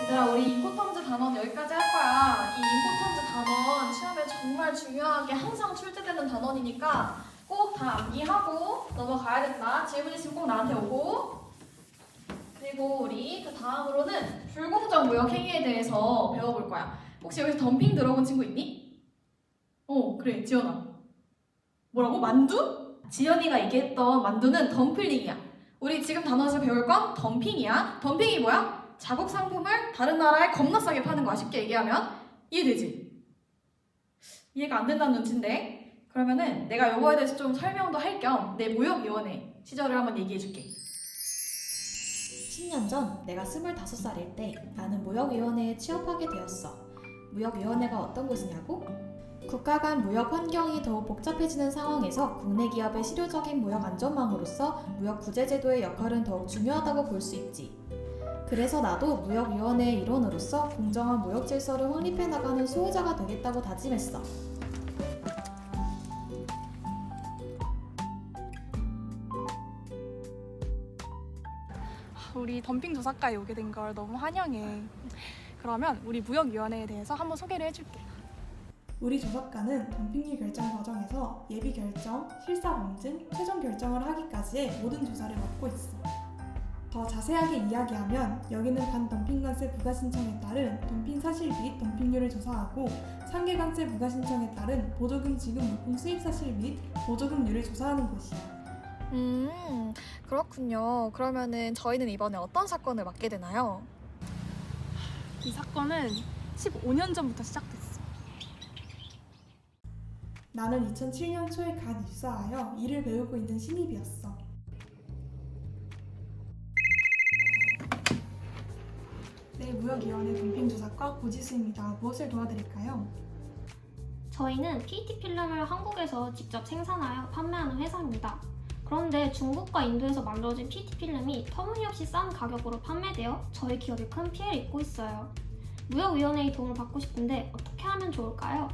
얘들아, 우리 인포텀즈 단원 여기까지 할 거야. 이 인포텀즈 단원 시험에 정말 중요하게 항상 출제되는 단원이니까 꼭 다 암기하고 넘어가야 된다. 질문 있으면 꼭 나한테 오고. 그리고 우리 그 다음으로는 불공정 무역 행위에 대해서 배워볼 거야. 혹시 여기서 덤핑 들어본 친구 있니? 그래, 지연아. 뭐라고? 만두? 지연이가 얘기했던 만두는 덤플링이야. 우리 지금 단원에서 배울 건 덤핑이야. 덤핑이 뭐야? 자국 상품을 다른 나라에 겁나 싸게 파는 거야. 쉽게 얘기하면. 이해되지? 이해가 안 된다는 눈치인데. 그러면은 내가 요거에 대해서 좀 설명도 할 겸 내 무역위원회 시절을 한번 얘기해 줄게. 10년 전 내가 25살일 때 나는 무역위원회에 취업하게 되었어. 무역위원회가 어떤 곳이냐고? 국가 간 무역 환경이 더욱 복잡해지는 상황에서 국내 기업의 실효적인 무역 안전망으로서 무역 구제 제도의 역할은 더욱 중요하다고 볼 수 있지. 그래서 나도 무역위원회의 일원으로서 공정한 무역 질서를 확립해 나가는 수호자가 되겠다고 다짐했어. 우리 덤핑 조사과에 오게 된 걸 너무 환영해. 그러면 우리 무역위원회에 대해서 한번 소개를 해줄게. 우리 조사과는 덤핑률 결정 과정에서 예비 결정, 실사 검증, 최종 결정을 하기까지의 모든 조사를 맡고 있어. 더 자세하게 이야기하면 여기는 반덤핑 관세 부과 신청에 따른 덤핑 사실 및 덤핑률을 조사하고 상계 관세 부과 신청에 따른 보조금 지급 물품 수입 사실 및 보조금률을 조사하는 곳이야. 그렇군요. 그러면은 저희는 이번에 어떤 사건을 맡게 되나요? 이 사건은 15년 전부터 시작됐어. 나는 2007년 초에 갓 입사하여 일을 배우고 있는 신입이었어. 네, 무역위원회 덤핑조사과 고지수입니다. 무엇을 도와드릴까요? 저희는 PET 필름을 한국에서 직접 생산하여 판매하는 회사입니다. 그런데 중국과 인도에서 만들어진 PET 필름이 터무니없이 싼 가격으로 판매되어 저희 기업이 큰 피해를 입고 있어요. 무역위원회의 도움을 받고 싶은데 어떻게 하면 좋을까요?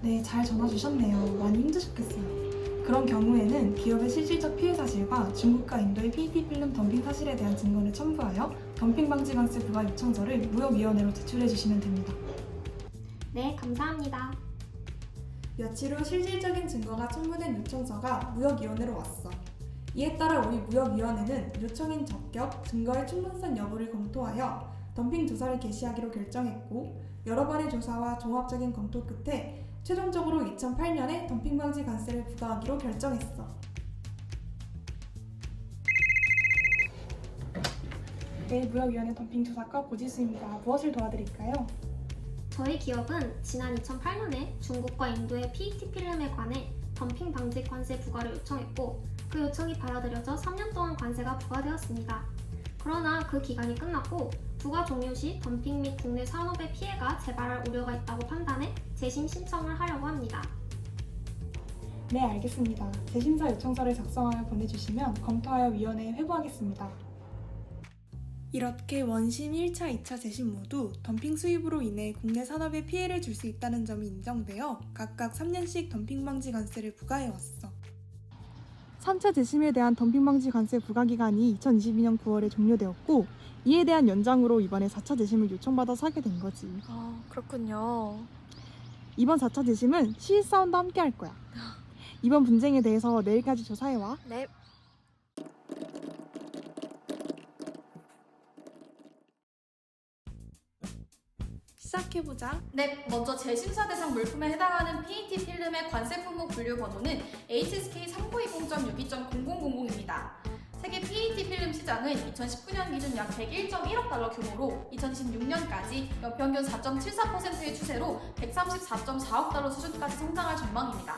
네, 잘 전화 주셨네요. 많이 힘드셨겠어요. 그런 경우에는 기업의 실질적 피해 사실과 중국과 인도의 PET 필름 덤핑 사실에 대한 증거를 첨부하여 덤핑 방지 관세 부과 요청서를 무역위원회로 제출해 주시면 됩니다. 네, 감사합니다. 며칠 후 실질적인 증거가 첨부된 요청서가 무역위원회로 왔어. 이에 따라 우리 무역위원회는 요청인 적격, 증거의 충분성 여부를 검토하여 덤핑 조사를 개시하기로 결정했고 여러 번의 조사와 종합적인 검토 끝에 최종적으로 2008년에 덤핑 방지 관세를 부과하기로 결정했어. 네, 무역위원회 덤핑 조사과 고지수입니다. 무엇을 도와드릴까요? 저희 기업은 지난 2008년에 중국과 인도의 PET 필름에 관해 덤핑 방지 관세 부과를 요청했고 그 요청이 받아들여져 3년 동안 관세가 부과되었습니다. 그러나 그 기간이 끝났고 부과 종료 시 덤핑 및 국내 산업의 피해가 재발할 우려가 있다고 판단해 재심 신청을 하려고 합니다. 네, 알겠습니다. 재심사 요청서를 작성하여 보내주시면 검토하여 위원회에 회부하겠습니다. 이렇게 원심 1차, 2차 재심 모두 덤핑 수입으로 인해 국내 산업에 피해를 줄 수 있다는 점이 인정되어 각각 3년씩 덤핑 방지 관세를 부과해왔어. 3차 재심에 대한 덤핑 방지 관세 부과 기간이 2022년 9월에 종료되었고 이에 대한 연장으로 이번에 4차 재심을 요청받아서 하게 된 거지. 그렇군요. 이번 4차 재심은 시일사원도 함께 할 거야. 이번 분쟁에 대해서 내일까지 조사해와. 네. 시작해보자. 네, 먼저 재심사 대상 물품에 해당하는 PET 필름의 관세 품목 분류 번호는 HSK3920.62.0000입니다. 세계 PET 필름 시장은 2019년 기준 약 101.1억 달러 규모로 2026년까지 연평균 4.74%의 추세로 134.4억 달러 수준까지 성장할 전망입니다.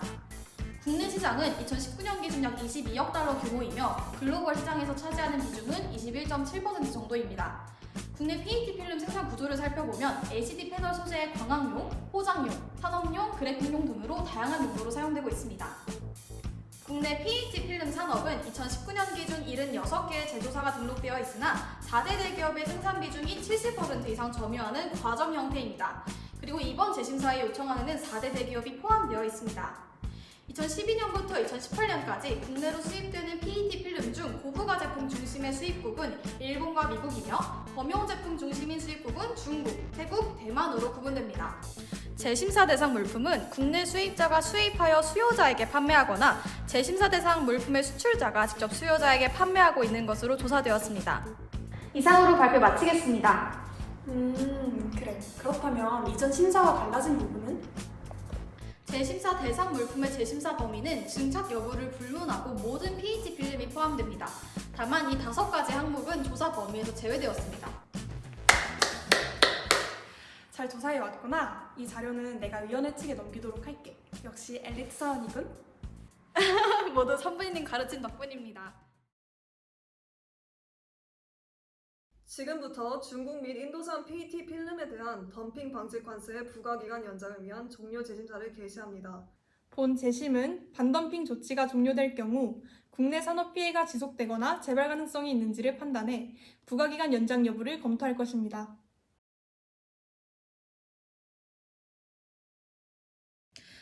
국내 시장은 2019년 기준 약 22억 달러 규모이며 글로벌 시장에서 차지하는 비중은 21.7% 정도입니다. 국내 PET 필름 생산 구조를 살펴보면 LCD 패널 소재의 광학용, 포장용, 산업용, 그래픽용 등으로 다양한 용도로 사용되고 있습니다. 국내 PET 필름 산업은 2019년 기준 76개의 제조사가 등록되어 있으나 4대 대기업의 생산 비중이 70% 이상 점유하는 과점 형태입니다. 그리고 이번 재심사에 요청안에는 4대 대기업이 포함되어 있습니다. 2012년부터 2018년까지 국내로 수입되는 PET 필름 중 고부가 제품 중심의 수입국은 일본과 미국이며 범용 제품 중심인 수입국은 중국, 태국, 대만으로 구분됩니다. 재심사 대상 물품은 국내 수입자가 수입하여 수요자에게 판매하거나 재심사 대상 물품의 수출자가 직접 수요자에게 판매하고 있는 것으로 조사되었습니다. 이상으로 발표 마치겠습니다. 그래. 그렇다면 이전 심사와 달라진 부분은? 재심사 대상 물품의 재심사 범위는 증착 여부를 불문하고 모든 PET 필름이 포함됩니다. 다만 이 5가지 항목은 조사 범위에서 제외되었습니다. 잘 조사해 왔구나. 이 자료는 내가 위원회 측에 넘기도록 할게. 역시 엘리트 사원이군. 모두 선배님 가르친 덕분입니다. 지금부터 중국 및 인도산 PET 필름에 대한 덤핑 방지 관세의 부과기간 연장을 위한 종료 재심사를 개시합니다. 본 재심은 반덤핑 조치가 종료될 경우 국내 산업 피해가 지속되거나 재발 가능성이 있는지를 판단해 부과기간 연장 여부를 검토할 것입니다.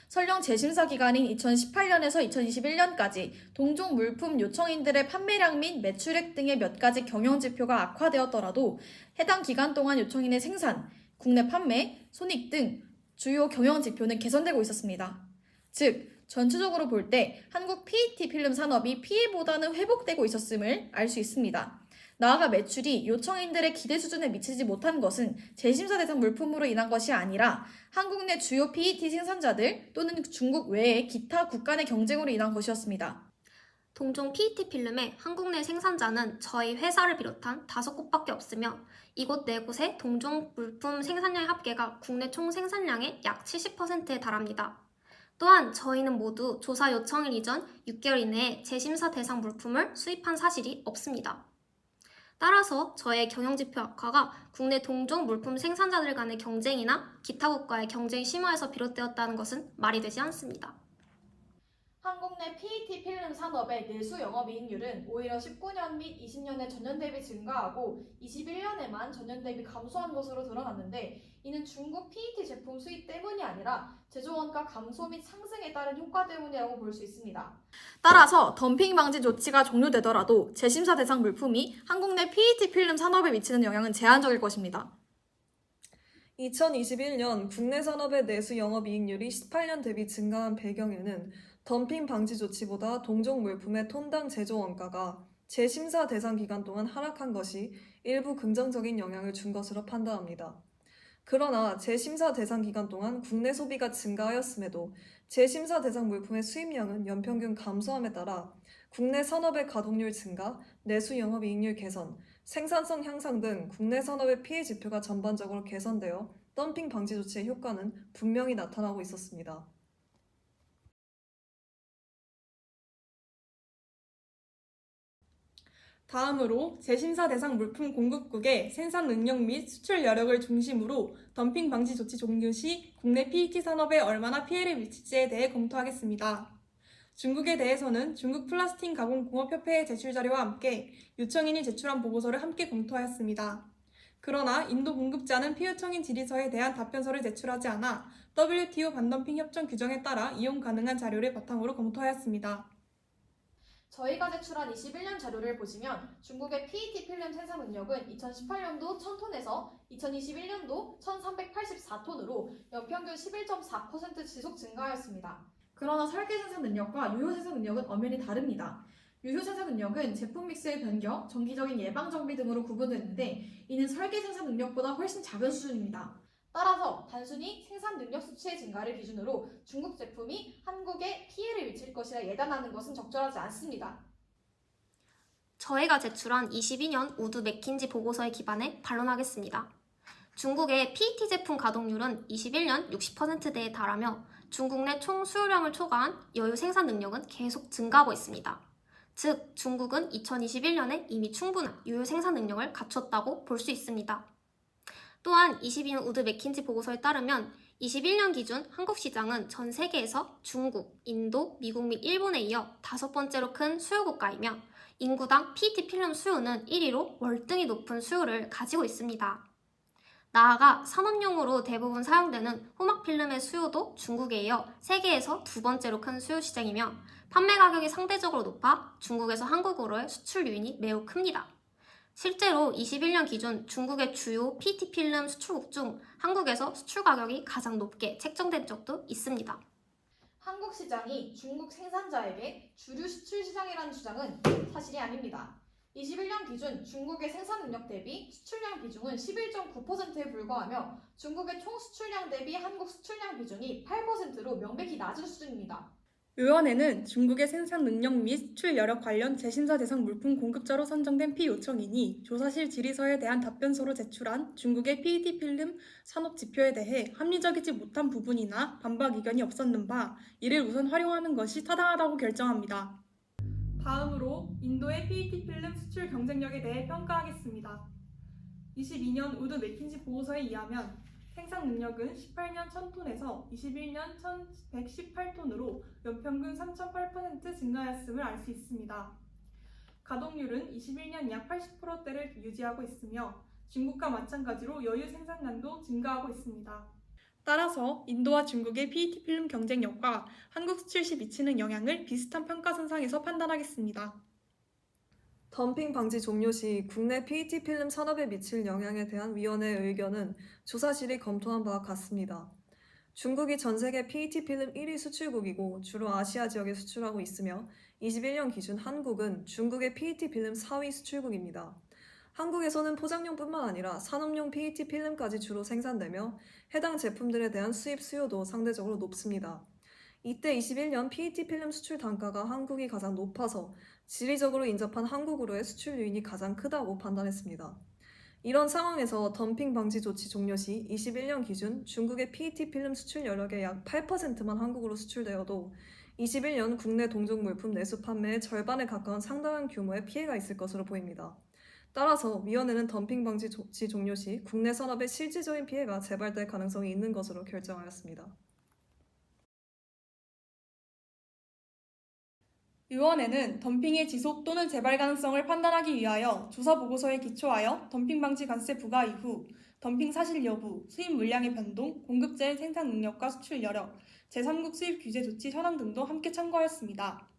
설령 재심사 기간인 2018년에서 2021년까지 동종 물품 요청인들의 판매량 및 매출액 등의 몇 가지 경영지표가 악화되었더라도 해당 기간 동안 요청인의 생산, 국내 판매, 손익 등 주요 경영지표는 개선되고 있었습니다. 즉, 전체적으로 볼 때 한국 PET 필름 산업이 피해보다는 회복되고 있었음을 알 수 있습니다. 나아가 매출이 요청인들의 기대 수준에 미치지 못한 것은 재심사 대상 물품으로 인한 것이 아니라 한국 내 주요 PET 생산자들 또는 중국 외의 기타 국가 내 경쟁으로 인한 것이었습니다. 동종 PET 필름의 한국 내 생산자는 저희 회사를 비롯한 5곳밖에 없으며 이곳 4곳의 동종 물품 생산량의 합계가 국내 총 생산량의 약 70%에 달합니다. 또한 저희는 모두 조사 요청일 이전 6개월 이내에 재심사 대상 물품을 수입한 사실이 없습니다. 따라서 저의 경영지표 악화가 국내 동종 물품 생산자들 간의 경쟁이나 기타 국가의 경쟁 심화에서 비롯되었다는 것은 말이 되지 않습니다. 한국 내 PET 필름 산업의 내수 영업이익률은 오히려 19년 및 20년에 전년 대비 증가하고 21년에만 전년 대비 감소한 것으로 드러났는데 이는 중국 PET 제품 수입 때문이 아니라 제조원가 감소 및 상승에 따른 효과 때문이라고 볼 수 있습니다. 따라서 덤핑 방지 조치가 종료되더라도 재심사 대상 물품이 한국 내 PET 필름 산업에 미치는 영향은 제한적일 것입니다. 2021년 국내 산업의 내수 영업이익률이 18년 대비 증가한 배경에는 덤핑 방지 조치보다 동종 물품의 톤당 제조 원가가 재심사 대상 기간 동안 하락한 것이 일부 긍정적인 영향을 준 것으로 판단합니다. 그러나 재심사 대상 기간 동안 국내 소비가 증가하였음에도 재심사 대상 물품의 수입량은 연평균 감소함에 따라 국내 산업의 가동률 증가, 내수 영업이익률 개선, 생산성 향상 등 국내 산업의 피해 지표가 전반적으로 개선되어 덤핑 방지 조치의 효과는 분명히 나타나고 있었습니다. 다음으로 재심사 대상 물품 공급국의 생산 능력 및 수출 여력을 중심으로 덤핑 방지 조치 종료 시 국내 PET 산업에 얼마나 피해를 미칠지에 대해 검토하겠습니다. 중국에 대해서는 중국 플라스틱 가공 공업협회의 제출 자료와 함께 요청인이 제출한 보고서를 함께 검토하였습니다. 그러나 인도 공급자는 피요청인 질의서에 대한 답변서를 제출하지 않아 WTO 반덤핑 협정 규정에 따라 이용 가능한 자료를 바탕으로 검토하였습니다. 저희가 제출한 21년 자료를 보시면 중국의 PET 필름 생산 능력은 2018년도 1000톤에서 2021년도 1384톤으로 연평균 11.4% 지속 증가하였습니다. 그러나 설계 생산 능력과 유효 생산 능력은 엄연히 다릅니다. 유효 생산 능력은 제품 믹스의 변경, 정기적인 예방 정비 등으로 구분되는데 이는 설계 생산 능력보다 훨씬 작은 수준입니다. 따라서 단순히 생산 능력 수치의 증가를 기준으로 중국 제품이 한국에 피해를 미칠 것이라 예단하는 것은 적절하지 않습니다. 저희가 제출한 22년 우드 맥킨지 보고서에 기반해 반론하겠습니다. 중국의 PET 제품 가동률은 21년 60%대에 달하며 중국 내 총 수요량을 초과한 여유 생산 능력은 계속 증가하고 있습니다. 즉, 중국은 2021년에 이미 충분한 유효 생산 능력을 갖췄다고 볼 수 있습니다. 또한 22년 우드 맥킨지 보고서에 따르면 21년 기준 한국 시장은 전 세계에서 중국, 인도, 미국 및 일본에 이어 5번째로 큰 수요 국가이며 인구당 PET 필름 수요는 1위로 월등히 높은 수요를 가지고 있습니다. 나아가 산업용으로 대부분 사용되는 호막 필름의 수요도 중국에 이어 세계에서 두 번째로 큰 수요 시장이며 판매 가격이 상대적으로 높아 중국에서 한국으로의 수출 요인이 매우 큽니다. 실제로 21년 기준 중국의 주요 PET 필름 수출국 중 한국에서 수출 가격이 가장 높게 책정된 적도 있습니다. 한국 시장이 중국 생산자에게 주류 수출 시장이라는 주장은 사실이 아닙니다. 21년 기준 중국의 생산 능력 대비 수출량 비중은 11.9%에 불과하며 중국의 총 수출량 대비 한국 수출량 비중이 8%로 명백히 낮은 수준입니다. 의원에는 중국의 생산 능력 및 수출 여력 관련 재심사 대상 물품 공급자로 선정된 피요청인이 조사실 질의서에 대한 답변서로 제출한 중국의 PET 필름 산업 지표에 대해 합리적이지 못한 부분이나 반박 의견이 없었는 바 이를 우선 활용하는 것이 타당하다고 결정합니다. 다음으로 인도의 PET 필름 수출 경쟁력에 대해 평가하겠습니다. 22년 우드 맥킨지 보고서에 의하면 생산 능력은 18년 1000톤에서 21년 1118톤으로 연평균 3.8% 증가하였음을 알 수 있습니다. 가동률은 21년 약 80%대를 유지하고 있으며 중국과 마찬가지로 여유 생산량도 증가하고 있습니다. 따라서 인도와 중국의 PET 필름 경쟁력과 한국 수출 시 미치는 영향을 비슷한 평가선상에서 판단하겠습니다. 덤핑 방지 종료 시 국내 PET 필름 산업에 미칠 영향에 대한 위원회의 의견은 조사실이 검토한 바와 같습니다. 중국이 전 세계 PET 필름 1위 수출국이고 주로 아시아 지역에 수출하고 있으며 21년 기준 한국은 중국의 PET 필름 4위 수출국입니다. 한국에서는 포장용뿐만 아니라 산업용 PET 필름까지 주로 생산되며 해당 제품들에 대한 수입 수요도 상대적으로 높습니다. 이때 21년 PET 필름 수출 단가가 한국이 가장 높아서 지리적으로 인접한 한국으로의 수출 요인이 가장 크다고 판단했습니다. 이런 상황에서 덤핑 방지 조치 종료 시 21년 기준 중국의 PET 필름 수출 여력의 약 8%만 한국으로 수출되어도 21년 국내 동종 물품 내수 판매의 절반에 가까운 상당한 규모의 피해가 있을 것으로 보입니다. 따라서 위원회는 덤핑 방지 조치 종료 시 국내 산업의 실질적인 피해가 재발될 가능성이 있는 것으로 결정하였습니다. 의원회는 덤핑의 지속 또는 재발 가능성을 판단하기 위하여 조사 보고서에 기초하여 덤핑 방지 관세 부과 이후 덤핑 사실 여부, 수입 물량의 변동, 공급자의 생산 능력과 수출 여력, 제3국 수입 규제 조치 현황 등도 함께 참고하였습니다.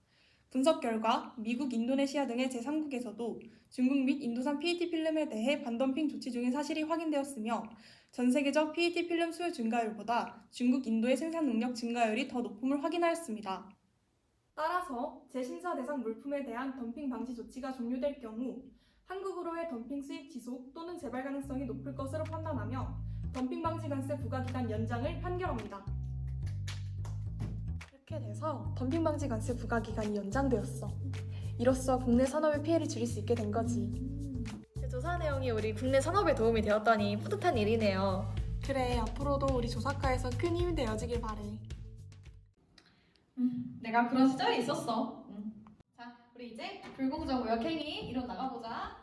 분석 결과 미국, 인도네시아 등의 제3국에서도 중국 및 인도산 PET 필름에 대해 반덤핑 조치 중인 사실이 확인되었으며 전 세계적 PET 필름 수요 증가율보다 중국, 인도의 생산 능력 증가율이 더 높음을 확인하였습니다. 따라서 재심사 대상 물품에 대한 덤핑 방지 조치가 종료될 경우 한국으로의 덤핑 수입 지속 또는 재발 가능성이 높을 것으로 판단하며 덤핑 방지 관세 부과 기간 연장을 판결합니다. 이렇게 돼서 덤핑 방지 관세 부과 기간이 연장되었어. 이로써 국내 산업의 피해를 줄일 수 있게 된 거지. 조사 내용이 우리 국내 산업에 도움이 되었다니 뿌듯한 일이네요. 그래, 앞으로도 우리 조사과에서 큰 힘이 되어지길 바래. 내가 그런 시절이 있었어. 자, 우리 이제 불공정 무역 행위 이뤄 나가보자.